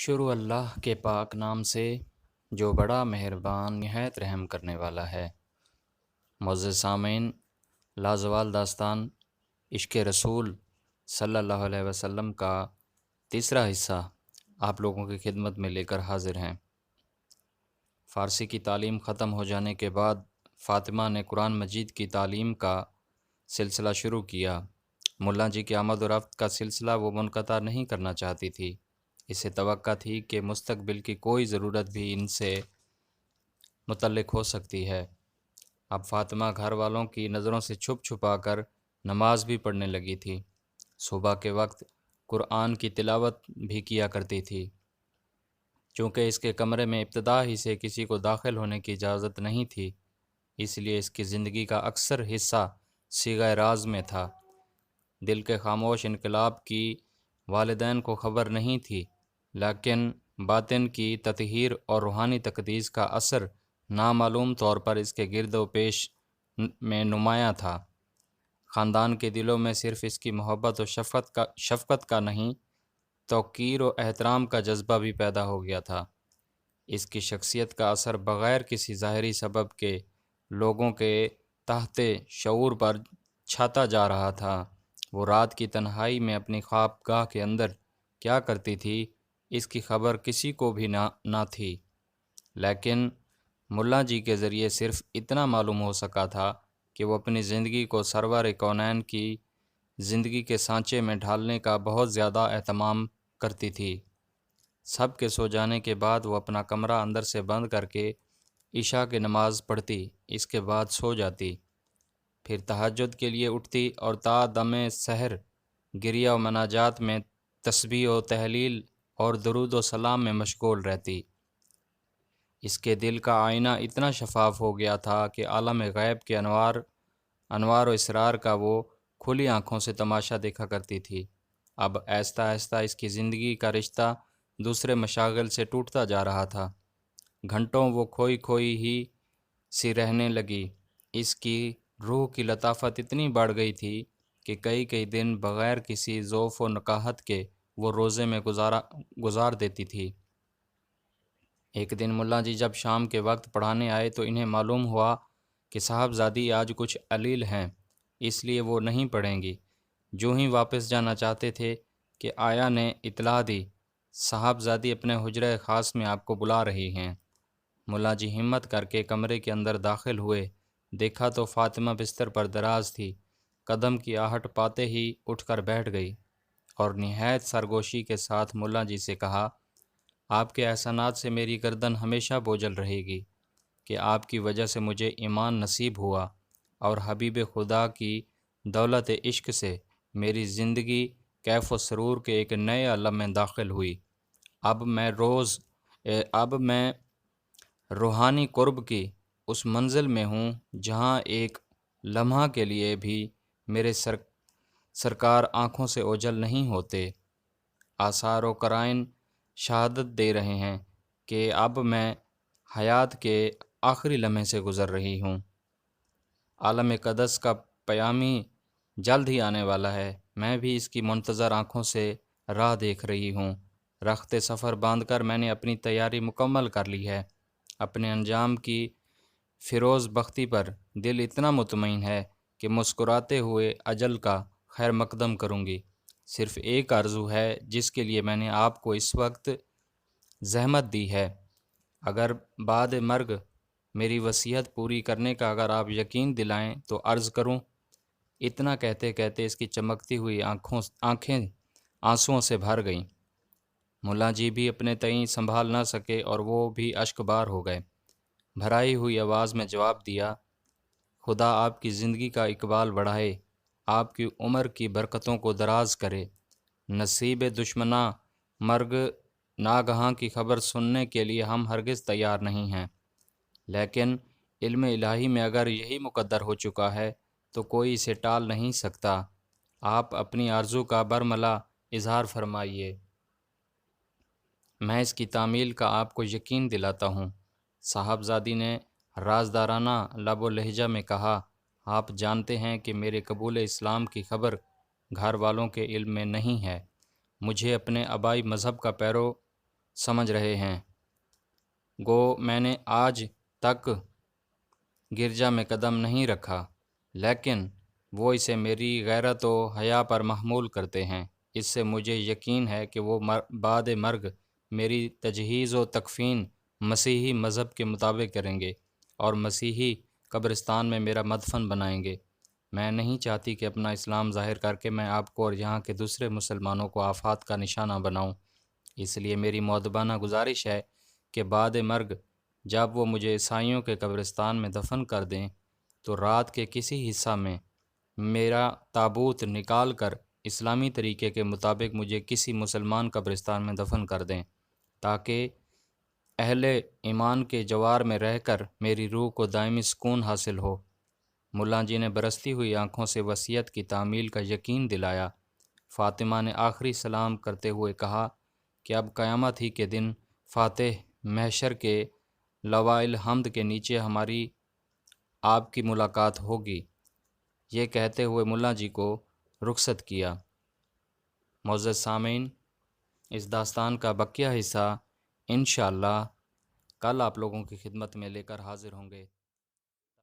شروع اللہ کے پاک نام سے جو بڑا مہربان نہایت رحم کرنے والا ہے۔ معزز سامعین، لازوال داستان عشق رسول صلی اللہ علیہ وسلم کا تیسرا حصہ آپ لوگوں کی خدمت میں لے کر حاضر ہیں۔ فارسی کی تعلیم ختم ہو جانے کے بعد فاطمہ نے قرآن مجید کی تعلیم کا سلسلہ شروع کیا۔ ملا جی کی آمد و رفت کا سلسلہ وہ منقطع نہیں کرنا چاہتی تھی۔ اسے توقع تھی کہ مستقبل کی کوئی ضرورت بھی ان سے متعلق ہو سکتی ہے۔ اب فاطمہ گھر والوں کی نظروں سے چھپ چھپا کر نماز بھی پڑھنے لگی تھی۔ صبح کے وقت قرآن کی تلاوت بھی کیا کرتی تھی۔ چونکہ اس کے کمرے میں ابتدا ہی سے کسی کو داخل ہونے کی اجازت نہیں تھی، اس لیے اس کی زندگی کا اکثر حصہ صیغہ راز میں تھا۔ دل کے خاموش انقلاب کی والدین کو خبر نہیں تھی، لیکن باطن کی تطہیر اور روحانی تقدیس کا اثر نامعلوم طور پر اس کے گرد و پیش میں نمایاں تھا۔ خاندان کے دلوں میں صرف اس کی محبت و شفقت کا نہیں، توقیر و احترام کا جذبہ بھی پیدا ہو گیا تھا۔ اس کی شخصیت کا اثر بغیر کسی ظاہری سبب کے لوگوں کے تحت شعور پر چھاتا جا رہا تھا۔ وہ رات کی تنہائی میں اپنی خواب گاہ کے اندر کیا کرتی تھی، اس کی خبر کسی کو بھی نہ تھی، لیکن ملا جی کے ذریعے صرف اتنا معلوم ہو سکا تھا کہ وہ اپنی زندگی کو سرور کونین کی زندگی کے سانچے میں ڈھالنے کا بہت زیادہ اہتمام کرتی تھی۔ سب کے سو جانے کے بعد وہ اپنا کمرہ اندر سے بند کر کے عشاء کی نماز پڑھتی، اس کے بعد سو جاتی، پھر تہجد کے لیے اٹھتی اور تا دم سحر گریہ و مناجات میں تسبیح و تحلیل اور درود و سلام میں مشغول رہتی۔ اس کے دل کا آئینہ اتنا شفاف ہو گیا تھا کہ عالم غیب کے انوار و اسرار کا وہ کھلی آنکھوں سے تماشا دیکھا کرتی تھی۔ اب آہستہ آہستہ اس کی زندگی کا رشتہ دوسرے مشاغل سے ٹوٹتا جا رہا تھا۔ گھنٹوں وہ کھوئی ہی سی رہنے لگی۔ اس کی روح کی لطافت اتنی بڑھ گئی تھی کہ کئی دن بغیر کسی ذوف و نکاحت کے وہ روزے میں گزار دیتی تھی۔ ایک دن ملا جی جب شام کے وقت پڑھانے آئے تو انہیں معلوم ہوا کہ صاحبزادی آج کچھ علیل ہیں، اس لیے وہ نہیں پڑھیں گی۔ جو ہی واپس جانا چاہتے تھے کہ آیا نے اطلاع دی، صاحبزادی اپنے حجرہ خاص میں آپ کو بلا رہی ہیں۔ ملا جی ہمت کر کے کمرے کے اندر داخل ہوئے، دیکھا تو فاطمہ بستر پر دراز تھی۔ قدم کی آہٹ پاتے ہی اٹھ کر بیٹھ گئی اور نہایت سرگوشی کے ساتھ ملا جی سے کہا، آپ کے احسانات سے میری گردن ہمیشہ بوجھل رہے گی کہ آپ کی وجہ سے مجھے ایمان نصیب ہوا اور حبیب خدا کی دولت عشق سے میری زندگی کیف و سرور کے ایک نئے عالم میں داخل ہوئی۔ اب میں روحانی قرب کی اس منزل میں ہوں جہاں ایک لمحہ کے لیے بھی میرے سرکار آنکھوں سے اوجھل نہیں ہوتے۔ آثار و قرائن شہادت دے رہے ہیں کہ اب میں حیات کے آخری لمحے سے گزر رہی ہوں۔ عالم قدس کا پیامی جلد ہی آنے والا ہے، میں بھی اس کی منتظر آنکھوں سے راہ دیکھ رہی ہوں۔ رخت سفر باندھ کر میں نے اپنی تیاری مکمل کر لی ہے۔ اپنے انجام کی فیروز بختی پر دل اتنا مطمئن ہے کہ مسکراتے ہوئے اجل کا خیر مقدم کروں گی۔ صرف ایک آرزو ہے جس کے لیے میں نے آپ کو اس وقت زحمت دی ہے۔ اگر بعد مرگ میری وصیت پوری کرنے کا اگر آپ یقین دلائیں تو عرض کروں۔ اتنا کہتے کہتے اس کی چمکتی ہوئی آنکھیں آنسوؤں سے بھر گئیں۔ ملا جی بھی اپنے تئیں سنبھال نہ سکے اور وہ بھی اشک بار ہو گئے۔ بھرائی ہوئی آواز میں جواب دیا، خدا آپ کی زندگی کا اقبال بڑھائے، آپ کی عمر کی برکتوں کو دراز کرے۔ نصیب دشمناں مرگ ناگہاں کی خبر سننے کے لیے ہم ہرگز تیار نہیں ہیں، لیکن علم الہی میں اگر یہی مقدر ہو چکا ہے تو کوئی اسے ٹال نہیں سکتا۔ آپ اپنی آرزو کا برملا اظہار فرمائیے، میں اس کی تعمیل کا آپ کو یقین دلاتا ہوں۔ صاحبزادی نے رازدارانہ لب و لہجہ میں کہا، آپ جانتے ہیں کہ میرے قبول اسلام کی خبر گھر والوں کے علم میں نہیں ہے۔ مجھے اپنے آبائی مذہب کا پیرو سمجھ رہے ہیں۔ گو میں نے آج تک گرجا میں قدم نہیں رکھا، لیکن وہ اسے میری غیرت و حیا پر محمول کرتے ہیں۔ اس سے مجھے یقین ہے کہ وہ بعد مرگ میری تجہیز و تکفین مسیحی مذہب کے مطابق کریں گے اور مسیحی قبرستان میں میرا مدفن بنائیں گے۔ میں نہیں چاہتی کہ اپنا اسلام ظاہر کر کے میں آپ کو اور یہاں کے دوسرے مسلمانوں کو آفات کا نشانہ بناؤں، اس لیے میری مؤدبانہ گزارش ہے کہ بعد مرگ جب وہ مجھے عیسائیوں کے قبرستان میں دفن کر دیں تو رات کے کسی حصہ میں میرا تابوت نکال کر اسلامی طریقے کے مطابق مجھے کسی مسلمان قبرستان میں دفن کر دیں، تاکہ اہل ایمان کے جوار میں رہ کر میری روح کو دائمی سکون حاصل ہو۔ ملا جی نے برستی ہوئی آنکھوں سے وصیت کی تعمیل کا یقین دلایا۔ فاطمہ نے آخری سلام کرتے ہوئے کہا کہ اب قیامت ہی کے دن فاتح محشر کے لواء الحمد کے نیچے ہماری آپ کی ملاقات ہوگی۔ یہ کہتے ہوئے ملا جی کو رخصت کیا۔ معزز سامعین، اس داستان کا بقیہ حصہ انشاءاللہ کل آپ لوگوں کی خدمت میں لے کر حاضر ہوں گے۔